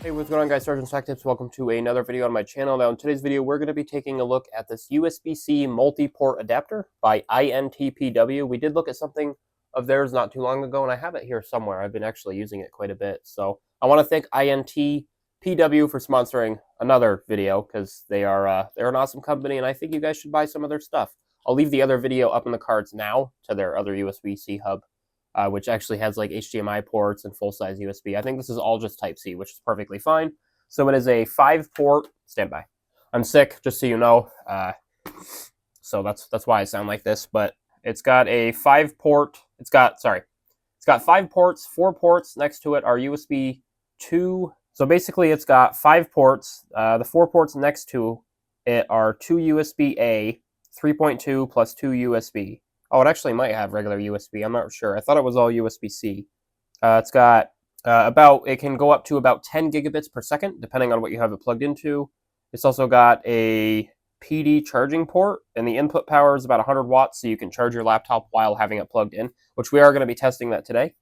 Hey, what's going on, guys? SargeantsTechTips. Welcome to another video on my channel. Now, in today's video, we're going to be taking a look at this USB-C multi-port adapter by INTPW. We did look at something of theirs not too long ago, and I have it here somewhere. I've been actually using it quite a bit. So I want to thank INTPW for sponsoring another video because they're an awesome company, and I think you guys should buy some of their stuff. I'll leave the other video up in the cards now to their other USB-C hub. Which actually has like HDMI ports and full-size USB. I think this is all just Type-C, which is perfectly fine. So it is a 5-port standby. I'm sick, just so you know. So that's why I sound like this. But it's got a 5-port. It's got 5 ports. 4 ports next to it are USB 2. So basically, it's got 5 ports. The 4 ports next to it are 2 USB-A, 3.2 plus 2 USB. Oh, it actually might have regular USB. I'm not sure. I thought it was all USB-C. It's got it can go up to about 10 gigabits per second, depending on what you have it plugged into. It's also got a PD charging port, and the input power is about 100 watts, so you can charge your laptop while having it plugged in, which we are going to be testing that today.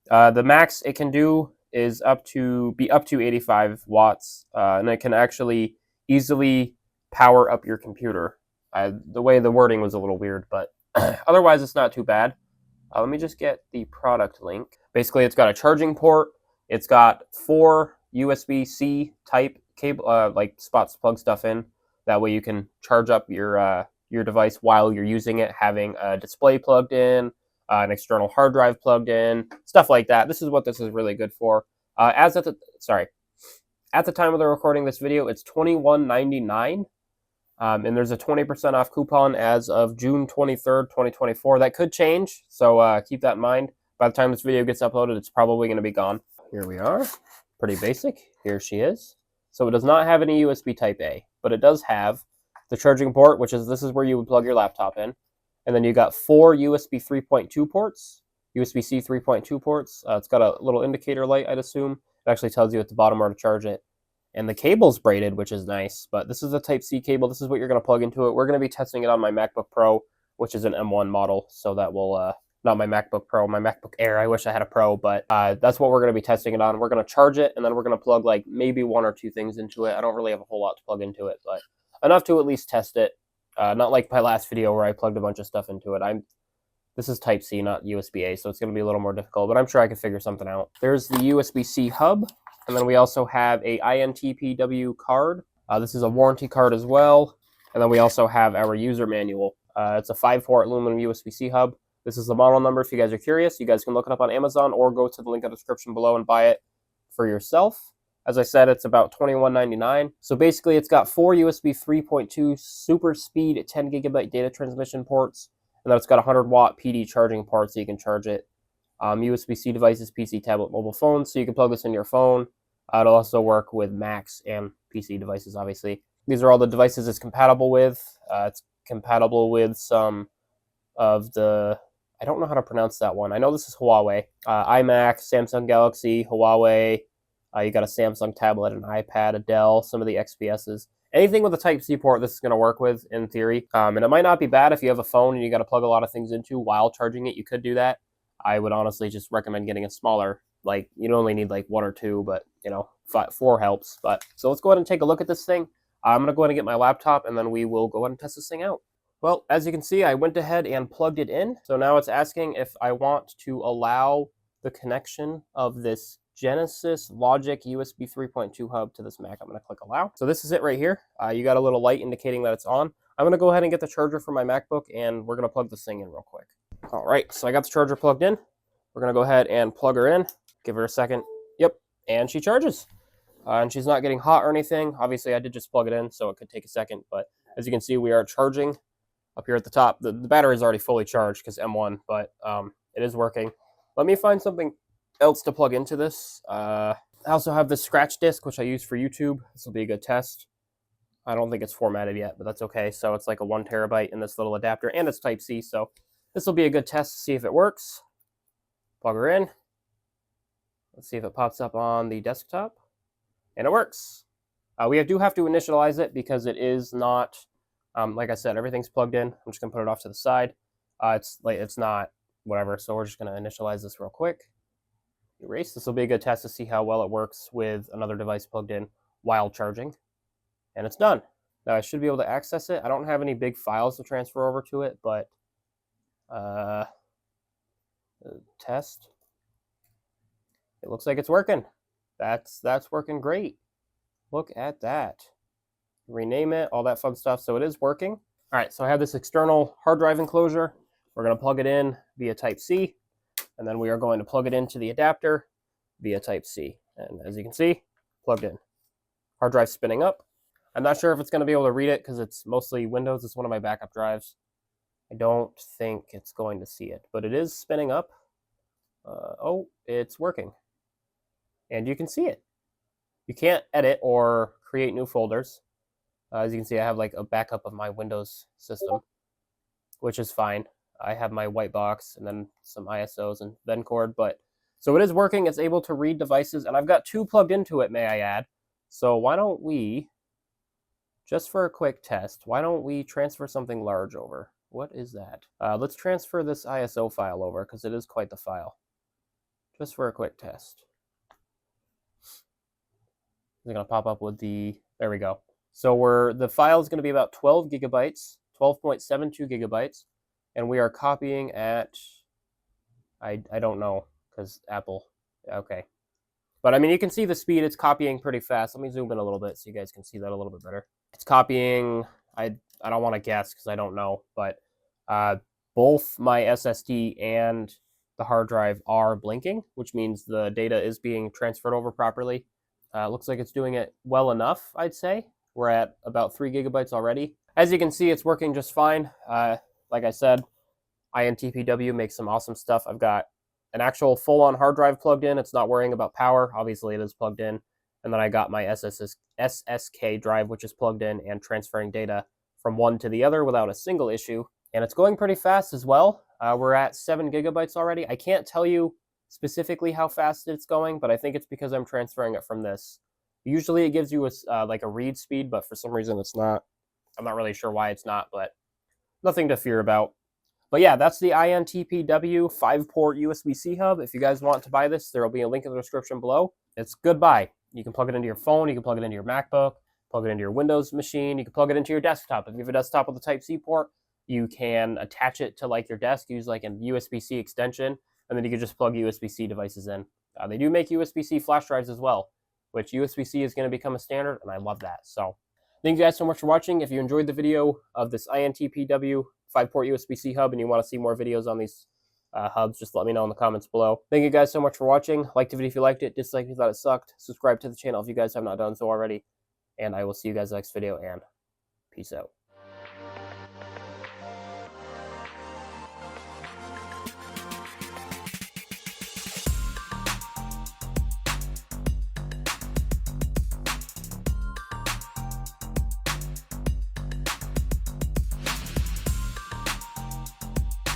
The max it can do is up to 85 watts, and it can actually easily power up your computer. The way the wording was a little weird, but otherwise, it's not too bad. Let me just get the product link. Basically, it's got a charging port. It's got 4 USB-C type cable, like spots to plug stuff in. That way, you can charge up your device while you're using it, having a display plugged in, an external hard drive plugged in, stuff like that. This is what this is really good for. At the time of the recording this video, it's $21.99. And there's a 20% off coupon as of June 23rd, 2024. That could change, so keep that in mind. By the time this video gets uploaded, it's probably going to be gone. Here we are. Pretty basic. Here she is. So it does not have any USB Type-A, but it does have the charging port, this is where you would plug your laptop in. And then you got 4 USB 3.2 ports, USB-C 3.2 ports. It's got a little indicator light, I'd assume. It actually tells you at the bottom where to charge it. And the cable's braided, which is nice, but this is a Type-C cable. This is what you're going to plug into it. We're going to be testing it on my MacBook Pro, which is an M1 model, so that will, not my MacBook Pro, my MacBook Air. I wish I had a Pro, but that's what we're going to be testing it on. We're going to charge it, and then we're going to plug like maybe 1 or 2 things into it. I don't really have a whole lot to plug into it, but enough to at least test it. Not like my last video where I plugged a bunch of stuff into it. This is Type-C, not USB-A, so it's going to be a little more difficult, but I'm sure I can figure something out. There's the USB-C hub. And then we also have a INTPW card. This is a warranty card as well. And then we also have our user manual. It's a 5-port aluminum USB-C hub. This is the model number if you guys are curious. You guys can look it up on Amazon or go to the link in the description below and buy it for yourself. As I said, it's about $21.99. So basically, it's got 4 USB 3.2 super speed 10 gigabyte data transmission ports. And then it's got a 100-watt PD charging port so you can charge it. USB-C devices, PC, tablet, mobile phones, so you can plug this in your phone. It'll also work with Macs and PC devices, obviously. These are all the devices it's compatible with. It's compatible with some of the, I don't know how to pronounce that one. I know this is Huawei. iMac, Samsung Galaxy, Huawei. You got a Samsung tablet, an iPad, a Dell, some of the XPSs. Anything with a Type-C port, this is going to work with, in theory. And it might not be bad if you have a phone and you got to plug a lot of things into while charging it. You could do that. I would honestly just recommend getting a smaller, like, you only need like 1 or 2, but, 4 helps. But so let's go ahead and take a look at this thing. I'm going to go ahead and get my laptop, and then we will go ahead and test this thing out. Well, as you can see, I went ahead and plugged it in. So now it's asking if I want to allow the connection of this Genesis Logic USB 3.2 hub to this Mac. I'm going to click allow. So this is it right here. You got a little light indicating that it's on. I'm going to go ahead and get the charger for my MacBook, and we're going to plug this thing in real quick. All right, so I got the charger plugged in. We're going to go ahead and plug her in. Give her a second. Yep, and she charges. And she's not getting hot or anything. Obviously, I did just plug it in, so it could take a second. But as you can see, we are charging up here at the top. The battery is already fully charged because M1, but it is working. Let me find something else to plug into this. I also have this scratch disk, which I use for YouTube. This will be a good test. I don't think it's formatted yet, but that's okay. So it's like a 1 terabyte in this little adapter, and it's Type-C, so this will be a good test to see if it works. Plug her in. Let's see if it pops up on the desktop. And it works. We do have to initialize it because it is not, like I said, everything's plugged in. I'm just going to put it off to the side. It's not whatever, so we're just going to initialize this real quick. erase. This will be a good test to see how well it works with another device plugged in while charging. And it's done. Now I should be able to access it. I don't have any big files to transfer over to it, but test. It looks like it's working. That's working great. Look at that. Rename it, all that fun stuff. So it is working. All right, so I have this external hard drive enclosure. We're going to plug it in via Type-C, and then we are going to plug it into the adapter via Type-C. And as you can see, plugged in. Hard drive spinning up. I'm not sure if it's going to be able to read it because it's mostly Windows. It's one of my backup drives. I don't think it's going to see it, but it is spinning up. Oh, it's working. And you can see it. You can't edit or create new folders. As you can see, I have like a backup of my Windows system, which is fine. I have my white box and then some ISOs and Vencord, but so it is working. It's able to read devices, and I've got two plugged into it, may I add. So why don't we, just for a quick test, why don't we transfer something large over? What is that? Let's transfer this ISO file over because it is quite the file. Just for a quick test. It's going to pop up with the, there we go. So the file is going to be about 12 gigabytes, 12.72 gigabytes, and we are copying at, I don't know, because Apple, okay. But I mean, you can see the speed, it's copying pretty fast. Let me zoom in a little bit so you guys can see that a little bit better. It's copying, I don't want to guess because I don't know, but both my SSD and the hard drive are blinking, which means the data is being transferred over properly. Looks like it's doing it well enough, I'd say. We're at about 3 gigabytes already. As you can see, it's working just fine. Like I said, INTPW makes some awesome stuff. I've got an actual full-on hard drive plugged in. It's not worrying about power. Obviously, it is plugged in. And then I got my SSK drive, which is plugged in and transferring data from one to the other without a single issue. And it's going pretty fast as well. We're at 7 gigabytes already. I can't tell you specifically how fast it's going, but I think it's because I'm transferring it from this. Usually it gives you like a read speed, but for some reason it's not. I'm not really sure why it's not, but nothing to fear about. But yeah, that's the INTPW 5-port USB-C hub. If you guys want to buy this, there will be a link in the description below. It's good buy. You can plug it into your phone, you can plug it into your MacBook, plug it into your Windows machine, you can plug it into your desktop. If you have a desktop with a Type-C port, you can attach it to like your desk, use like a USB-C extension, and then you can just plug USB-C devices in. They do make USB-C flash drives as well, which USB-C is going to become a standard, and I love that. So thank you guys so much for watching. If you enjoyed the video of this INTPW 5-port USB-C hub and you want to see more videos on these hubs, just let me know in the comments below. Thank you guys so much for watching. Like the video if you liked it, dislike if you thought it sucked. Subscribe to the channel if you guys have not done so already. And I will see you guys next video, and peace out.